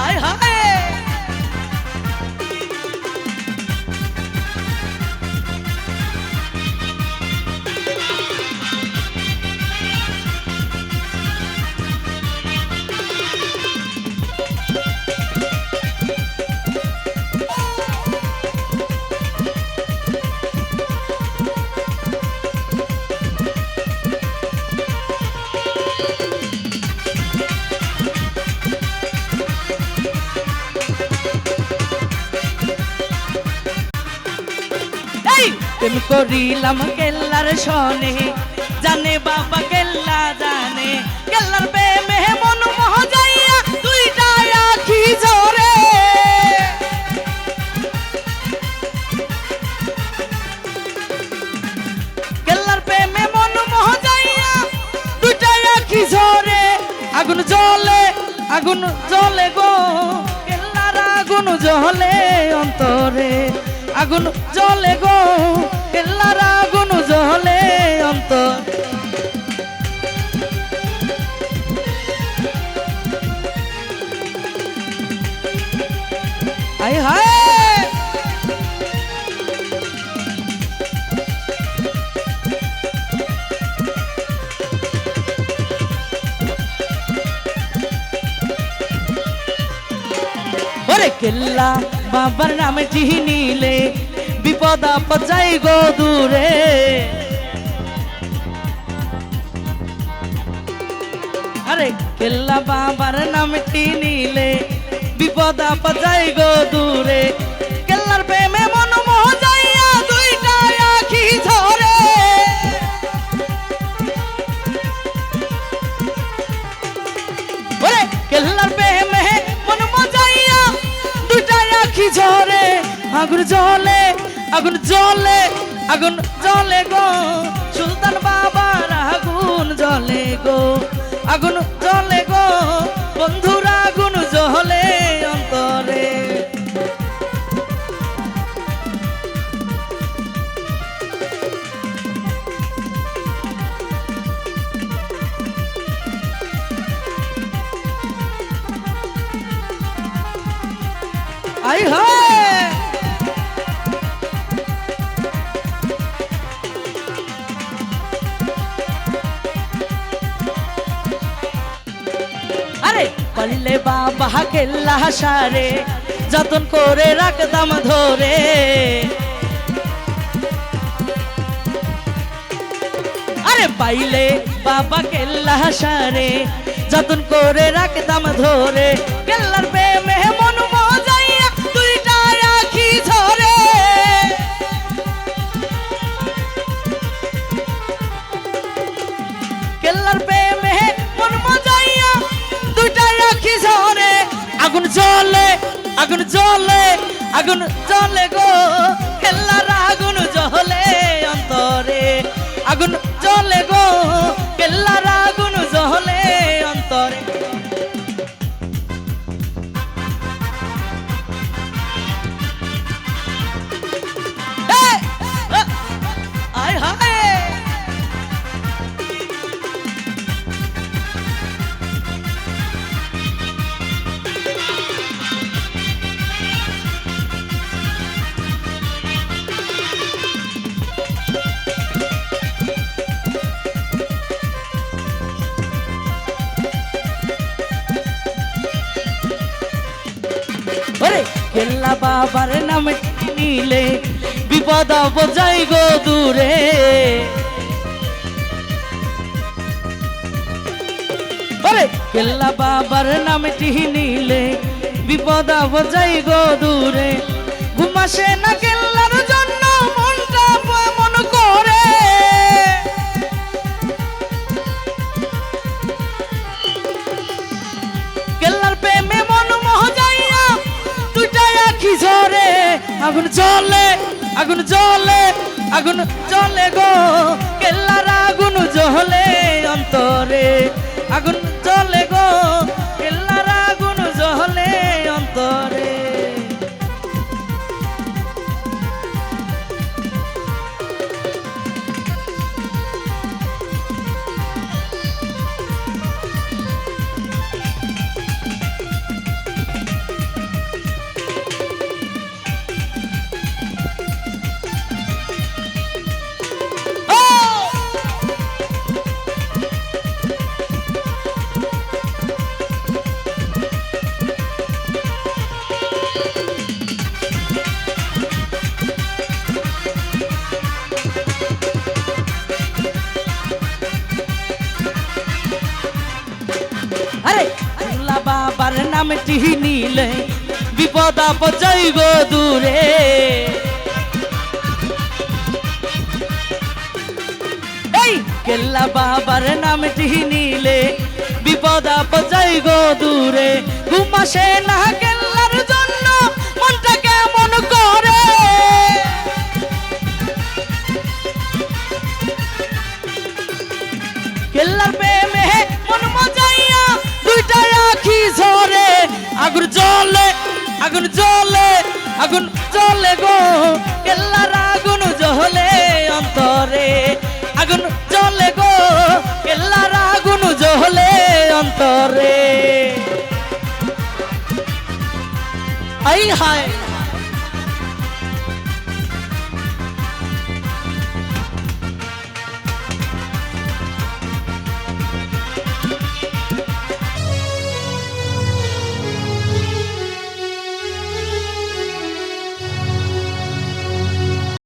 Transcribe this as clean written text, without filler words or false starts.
আয় হায় প্রেম করিলাম কেল্লার সনে জানে বাবা কেল্লা জানে কেল্লার প্রেমে মন মোহ যাইয়া দুইটা আখি ঝরে কেল্লার প্রেমে মন মোহ যাইয়া দুইটা আখি ঝরে আগুন জ্বলে গো কেল্লার আগুন জ্বলে অন্তরে আগুন জ্বলে গো কেল্লার আগুন জ্বলে অন্তর আয় হায় ওরে কেল্লা বাবার নামে চিনিলে বিপদ আপদ যাই গো দূরে আরে কেল্লা বাবার নামে চিনিলে বিপদ আপদ যাই গো দূরে কেল্লার প্রেমে মন মোহ যাইয়া দুইটা আখি ঝরে ওরে কেল্লার প্রেমে মন মোহ যাইয়া দুইটা আখি ঝরে আগুন জ্বলে গো সুলতান বাবার আগুন জ্বলে গো আগুন জ্বলে গো বন্ধুর আগুন জ্বলে অন্তরে আয় হায় আরে বললে বাবা কেল্লা সারে যতন করে রাখতাম ধরে আরে পাইলে বাবা কেল্লা সারে যতন করে রাখতাম ধরে কেল্লার প্রেমে মন মোহ যাইয়া দুইটা আখি ঝরে কেল্লার প্রেমে মন মোহ যাইয়া দুইটা আখি ঝরে আগুন জ্বলে গো কেল্লার আগুন জ্বলে অন্তরে আগুন জ্বলে গো কেল্লার আগুন জ্বলে অন্তরে আয় হায় কেল্লা বাবার নাম নিলে বিপদ বোঝাই গো দূরে কেল্লা বাবার নাম নিলে বিপদ বোঝাই গো দূরে ঘুমাসে না কেল্লার জন্য মনটা মন করে কেল্লার প্রেমে মন মোহ যাইয়া দুইটা আখি ঝরে আগুন জ্বলে গো কেল্লার আগুন জ্বলে অন্তরে আগুন জ্বলে গো কেল্লার আগুন জ্বলে অন্তরে বাবার নামটি নিলে বিপদ আপদ যাই গো দূরে। এই কেল্লা বাবার নামটি নিলে বিপদ আপদ যাই গো দূরে। ঘুম আসে না কেল্লার জন্য মনটা কেমন করে। কেল্লার প্রেমে মন মজাইয়া দুইটা আখি ঝরে। আগুন জ্বলে আগুন জ্বলে আগুন জ্বলে গো কেল্লার আগুন জ্বলে অন্তরে। আগুন জ্বলে গো কেল্লার আগুন জ্বলে অন্তরে। আই হায়